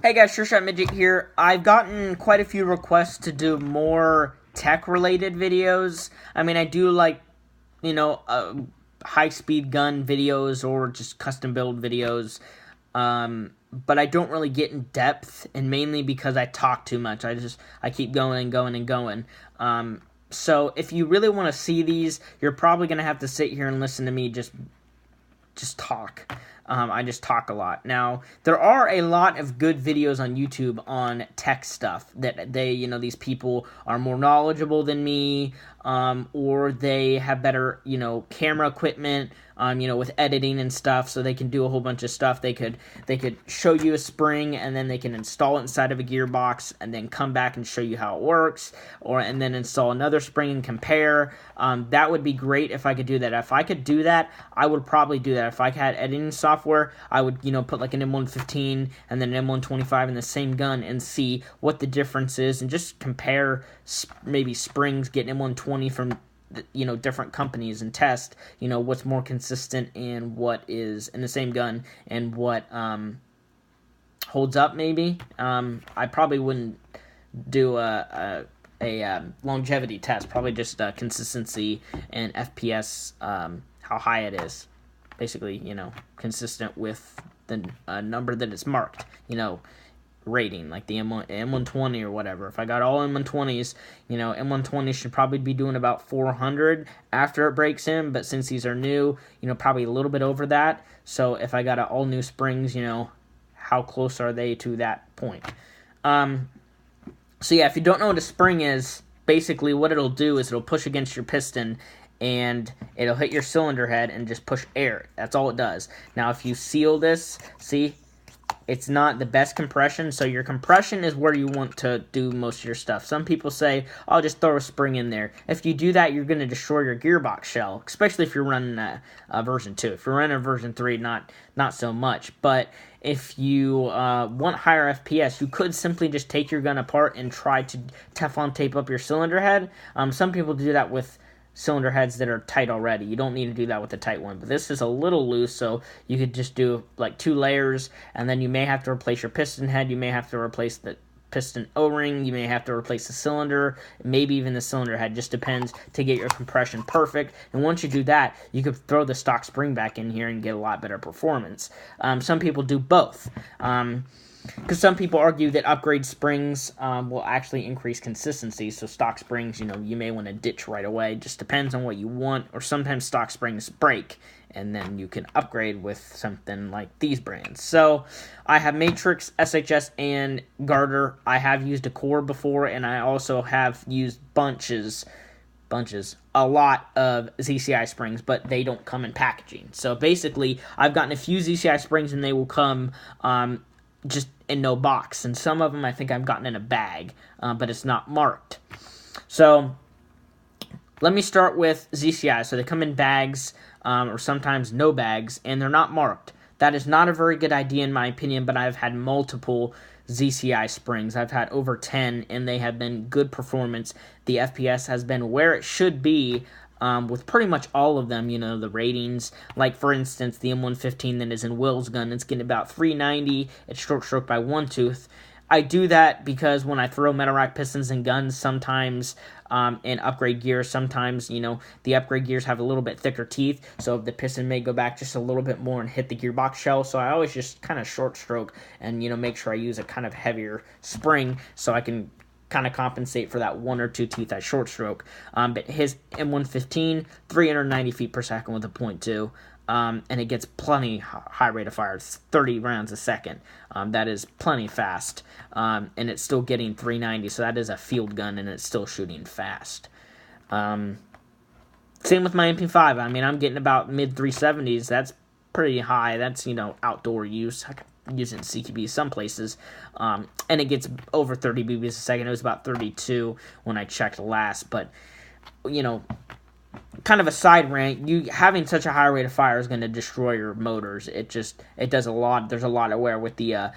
Hey guys, SHS Midget here. I've gotten quite a few requests to do more tech-related videos. I mean, I do like, high-speed gun videos or just custom-build videos. But I don't really get in depth, and mainly because I talk too much. I keep going and going and going. So if you really want to see these, you're probably going to have to sit here and listen to me just talk. I just talk a lot. Now, there are a lot of good videos on YouTube on tech stuff that these people are more knowledgeable than me, or they have better, camera equipment, with editing and stuff, so they can do a whole bunch of stuff. They could show you a spring, and then they can install it inside of a gearbox, and then come back and show you how it works, and then install another spring and compare. That would be great if I could do that. If I could do that, I would probably do that. If I had editing software, I would, put like an M115 and then an M125 in the same gun and see what the difference is, and just compare maybe springs, get an M120 from different companies and test, what's more consistent and what is in the same gun and what holds up maybe. I probably wouldn't do a longevity test, probably just consistency and FPS, how high it is. Basically, consistent with the number that it's marked, rating, like the M120 or whatever. If I got all M120s, M120 should probably be doing about 400 after it breaks in, but since these are new, probably a little bit over that. So if I got all new springs, how close are they to that point? So yeah, if you don't know what a spring is, basically what it'll do is it'll push against your piston, and it'll hit your cylinder head and just push air. That's all it does. Now, if you seal this, see, it's not the best compression, so your compression is where you want to do most of your stuff. Some people say, I'll just throw a spring in there. If you do that, you're going to destroy your gearbox shell, especially if you're running a version 2. If you're running a version 3, not so much. But if you want higher FPS, you could simply just take your gun apart and try to Teflon tape up your cylinder head. Some people do that with cylinder heads that are tight already. You don't need to do that with a tight one, but this is a little loose, so you could just do like 2 layers, and then you may have to replace your piston head, you may have to replace the piston O-ring, you may have to replace the cylinder, maybe even the cylinder head, just depends, to get your compression perfect. And once you do that, you could throw the stock spring back in here and get a lot better performance. Some people do both. Because some people argue that upgrade springs will actually increase consistency, so stock springs, you may want to ditch right away. Just depends on what you want, or sometimes stock springs break, and then you can upgrade with something like these brands. So, I have Matrix, SHS, and Gaurder. I have used a core before, and I also have used a lot of ZCI springs, but they don't come in packaging. So basically, I've gotten a few ZCI springs, and they will come just in no box, and some of them I think I've gotten in a bag, but it's not marked. So let me start with ZCI. So they come in bags, or sometimes no bags, and they're not marked. That is not a very good idea in my opinion, but I've had multiple ZCI springs. I've had over 10, and they have been good performance. The FPS has been where it should be, with pretty much all of them, the ratings. Like, for instance, the M115 that is in Will's gun, it's getting about 390. It's short stroke by 1 tooth. I do that because when I throw metal rack pistons and guns, sometimes, in upgrade gears, sometimes, the upgrade gears have a little bit thicker teeth, so the piston may go back just a little bit more and hit the gearbox shell. So I always just kind of short stroke and, make sure I use a kind of heavier spring so I can kind of compensate for that 1 or 2 teeth at short stroke. But his M115, 390 feet per second with a .2, and it gets plenty high rate of fire. It's 30 rounds a second. That is plenty fast, and it's still getting 390, so that is a field gun, and it's still shooting fast. Same with my MP5. I mean, I'm getting about mid 370s. That's pretty high. That's, outdoor use. I can use it in CQB some places, and it gets over 30 BBs a second. It was about 32 when I checked last, but, kind of a side rant, you having such a high rate of fire is going to destroy your motors. It does a lot. There's a lot of wear with the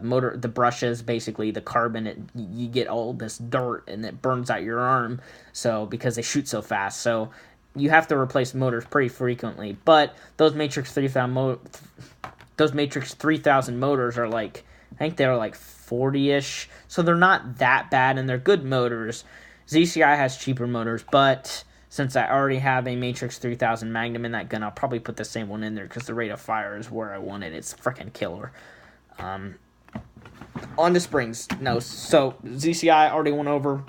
motor, the brushes, basically the carbon. You get all this dirt, and it burns out your arm, so because they shoot so fast. So you have to replace motors pretty frequently. But those Matrix 3000 motors are like I think they're like 40-ish, so they're not that bad, and they're good motors. ZCI has cheaper motors, but since I already have a Matrix 3000 Magnum in that gun, I'll probably put the same one in there because the rate of fire is where I want it. It's freaking killer. On to springs. No, so ZCI already went over.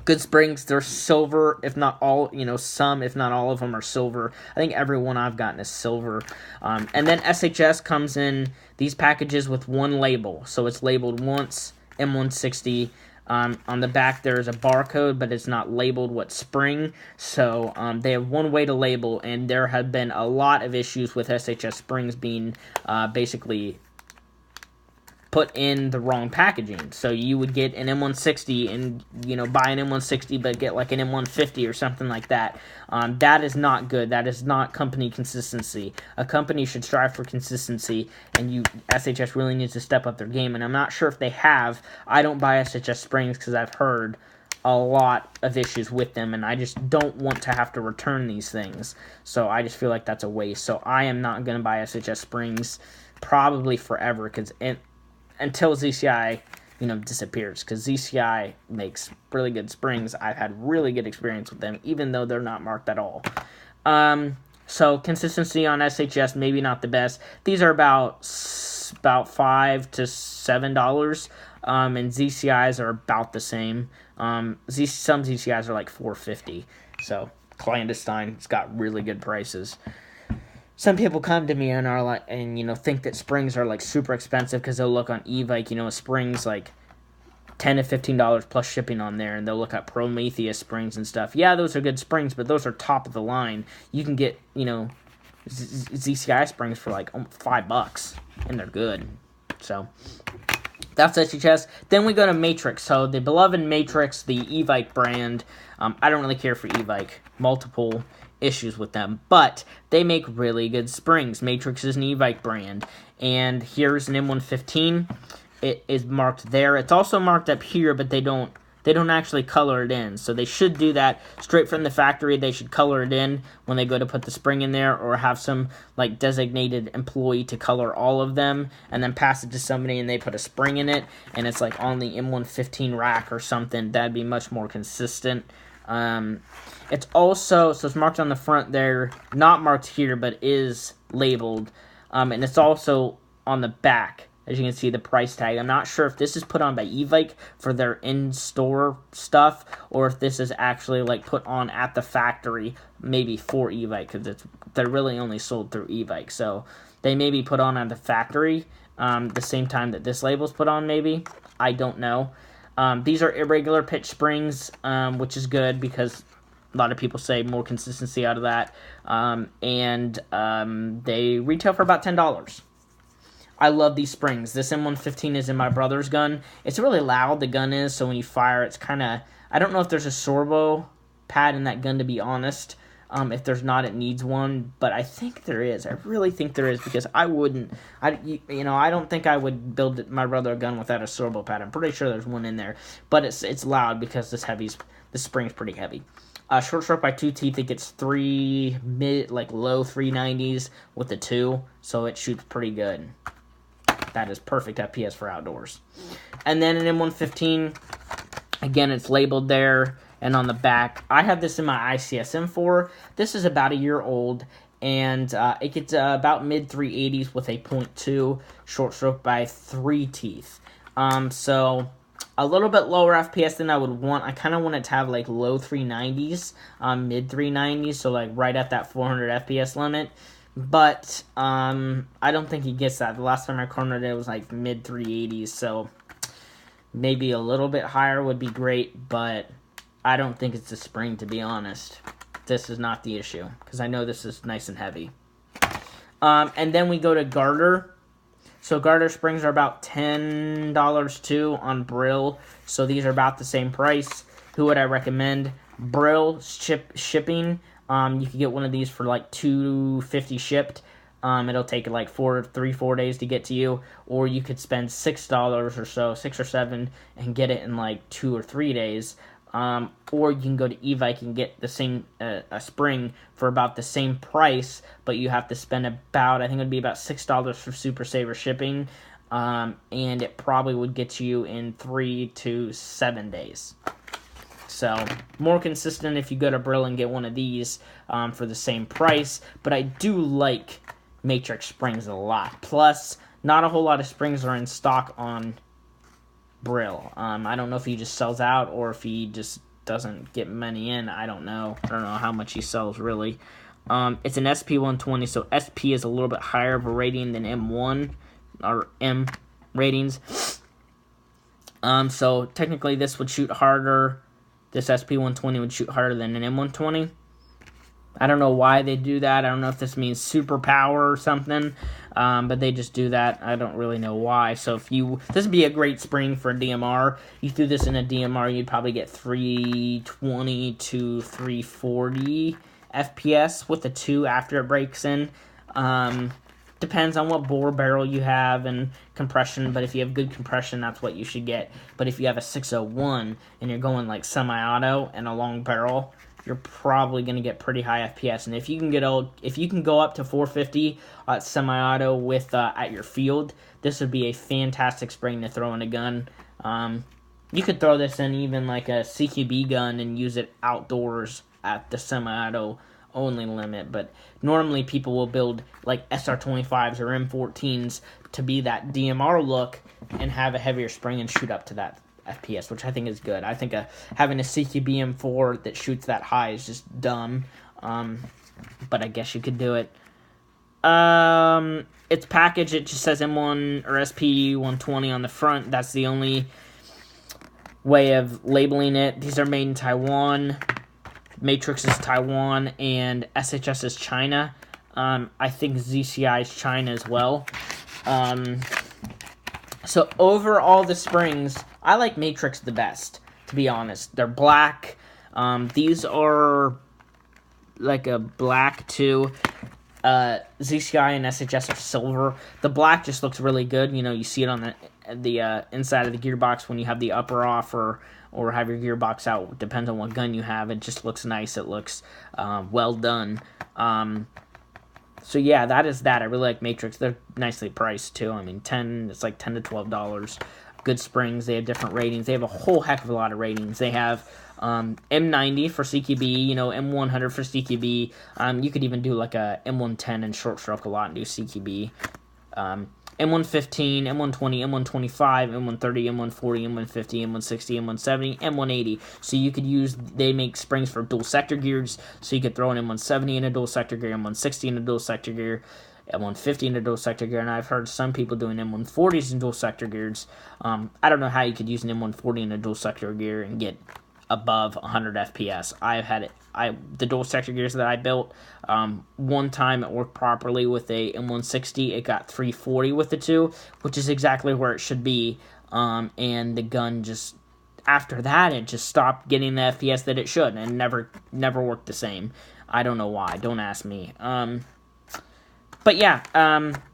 Good springs. They're silver, if not all, some, if not all of them are silver. I think every one I've gotten is silver. And then SHS comes in these packages with one label. So it's labeled once, M160. On the back, there's a barcode, but it's not labeled what spring. So they have one way to label, and there have been a lot of issues with SHS springs being basically put in the wrong packaging. So you would get an M160 and, buy an M160 but get like an M150 or something like that. That is not good. That is not company consistency. A company should strive for consistency, and SHS really needs to step up their game, and I'm not sure if they have. I don't buy SHS springs because I've heard a lot of issues with them, and I just don't want to have to return these things. So I just feel like that's a waste. So I am not going to buy SHS springs probably forever, because until ZCI, disappears, because ZCI makes really good springs. I've had really good experience with them, even though they're not marked at all. So consistency on SHS, maybe not the best. These are about $5 to $7, and ZCIs are about the same. Some ZCIs are like $4.50. So clandestine, it's got really good prices. Some people come to me and are like, think that springs are like super expensive because they'll look on eBike, a spring's like $10 to $15 plus shipping on there, and they'll look at Prometheus springs and stuff. Yeah, those are good springs, but those are top of the line. You can get, ZCI springs for like $5, and they're good. So that's SHS. Then we go to Matrix. So the beloved Matrix, the Evike brand. I don't really care for Evike. Multiple issues with them, but they make really good springs. Matrix is an Evike brand, and here's an M115. It is marked there. It's also marked up here, but they don't actually color it in. So they should do that straight from the factory. They should color it in when they go to put the spring in there, or have some like designated employee to color all of them, and then pass it to somebody and they put a spring in it, and it's like on the M115 rack or something. That'd be much more consistent. It's also, so it's marked on the front there, not marked here, but is labeled, and it's also on the back, as you can see, the price tag. I'm not sure if this is put on by Evike for their in-store stuff, or if this is actually like put on at the factory, maybe for Evike, because they're really only sold through Evike, so they may be put on at the factory, the same time that this label's put on, maybe. I don't know. These are irregular pitch springs, which is good because a lot of people say more consistency out of that. And they retail for about $10. I love these springs. This M115 is in my brother's gun. It's really loud, the gun is, so when you fire, it's kind of... I don't know if there's a servo pad in that gun, to be honest. If there's not, it needs one, but I think there is. I really think there is, because I wouldn't... I don't think I would build my brother a gun without a servo pad. I'm pretty sure there's one in there, but it's loud because this spring's pretty heavy. Short stroke by 2 teeth, it gets low 390s with the 2, so it shoots pretty good. That is perfect FPS for outdoors. And then an M115, again, it's labeled there, and on the back, I have this in my ICSM 4. This is about a year old, and it gets about mid 380s with a .2 short stroke by 3 teeth. So a little bit lower FPS than I would want. I kind of want it to have like low 390s, mid 390s, so like right at that 400 FPS limit. But I don't think he gets that. The last time I cornered it was like mid 380s, so maybe a little bit higher would be great, but I don't think it's the spring, to be honest. This is not the issue, because I know this is nice and heavy. And then we go to Gaurder. So Gaurder springs are about $10 too on Brill. So these are about the same price. Who would I recommend? Brill shipping. You can get one of these for like $2.50 shipped. It'll take like 4 days to get to you. Or you could spend $6 or so, 6 or 7, and get it in like 2 or 3 days. Or you can go to Evike and get the same a spring for about the same price, but you have to spend about, I think it would be about $6 for Super Saver shipping. and it probably would get you in 3 to 7 days. So, more consistent if you go to Brill and get one of these for the same price. But I do like Matrix springs a lot. Plus, not a whole lot of springs are in stock on Brill. I don't know if he just sells out or if he just doesn't get many in. I don't know. I don't know how much he sells, really. It's an SP120, so SP is a little bit higher of a rating than M1 or M ratings. So, technically, this would shoot harder. This SP120 would shoot harder than an M120. I don't know why they do that. I don't know if this means superpower or something, but they just do that. I don't really know why. So this would be a great spring for a DMR. You threw this in a DMR, you'd probably get 320 to 340 FPS with the 2 after it breaks in. Depends on what bore barrel you have and compression, but if you have good compression, that's what you should get. But if you have a 601 and you're going like semi-auto and a long barrel, you're probably going to get pretty high FPS. And if you can go up to 450 at semi-auto with at your field, this would be a fantastic spring to throw in a gun. You could throw this in even like a CQB gun and use it outdoors at the semi-auto only limit, but normally people will build like SR25s or M14s to be that DMR look and have a heavier spring and shoot up to that FPS, which I think is good. I think having a CQB M4 that shoots that high is just dumb, but I guess you could do it. It's packaged, it just says M1 or SP120 on the front. That's the only way of labeling it. These are made in Taiwan. Matrix is Taiwan, and SHS is China. I think ZCI is China as well. So over all the springs, I like Matrix the best, to be honest. They're black. These are like a black too. ZCI and SHS are silver. The black just looks really good. You know, you see it on the inside of the gearbox when you have the upper off or have your gearbox out. Depends on what gun you have. It just looks nice. It looks well done. So yeah, that is that. I really like Matrix. They're nicely priced too. I mean, it's like $10 to $12. Good springs. They have different ratings. They have a whole heck of a lot of ratings. They have M90 for CQB, you know, M100 for CQB. You could even do like a M110 and short stroke a lot and do CQB. M115, M120, M125, M130, M140, M150, M160, M170, M180. So you could they make springs for dual sector gears, so you could throw an M170 in a dual sector gear, M160 in a dual sector gear, M150 in a dual sector gear, and I've heard some people doing M140s in dual sector gears. I don't know how you could use an M140 in a dual sector gear and get above 100 FPS. I've had it. The dual sector gears that I built, one time it worked properly with a M160. It got 340 with the 2, which is exactly where it should be. And the gun just, after that, it just stopped getting the FPS that it should, and never worked the same. I don't know why. Don't ask me. But yeah,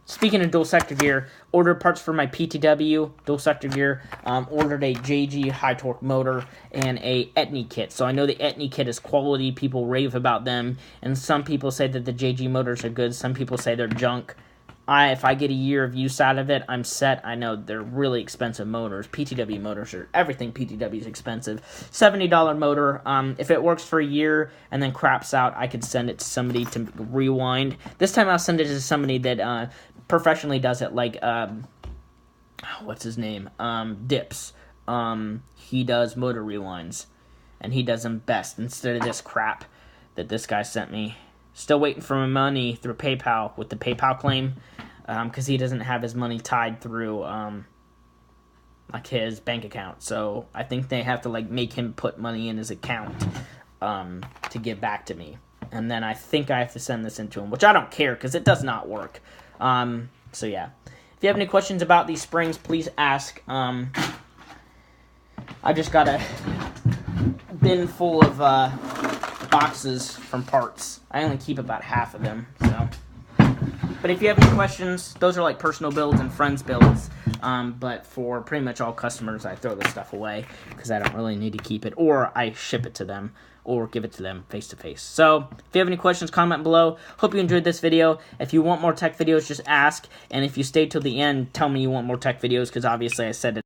speaking of dual sector gear, ordered parts for my PTW dual sector gear, ordered a JG high torque motor and a Etny kit. So I know the Etny kit is quality, people rave about them, and some people say that the JG motors are good, some people say they're junk. If I get a year of use out of it, I'm set. I know they're really expensive motors. PTW motors everything PTW is expensive. $70 motor. If it works for a year and then craps out, I could send it to somebody to rewind. This time I'll send it to somebody that professionally does it, like, what's his name? Dips. He does motor rewinds, and he does them best instead of this crap that this guy sent me. Still waiting for my money through PayPal with the PayPal claim, because he doesn't have his money tied through like his bank account. So I think they have to like make him put money in his account to give back to me, and then I think I have to send this into him, which I don't care because it does not work. So yeah, if you have any questions about these springs, please ask. I just got a bin full of boxes from parts. I only keep about half of them, so. But if you have any questions, those are like personal builds and friends builds. But for pretty much all customers, I throw the stuff away because I don't really need to keep it, or I ship it to them or give it to them face-to-face. So, if you have any questions, comment below. Hope you enjoyed this video. If you want more tech videos, just ask. And if you stay till the end, tell me you want more tech videos, because obviously I said it.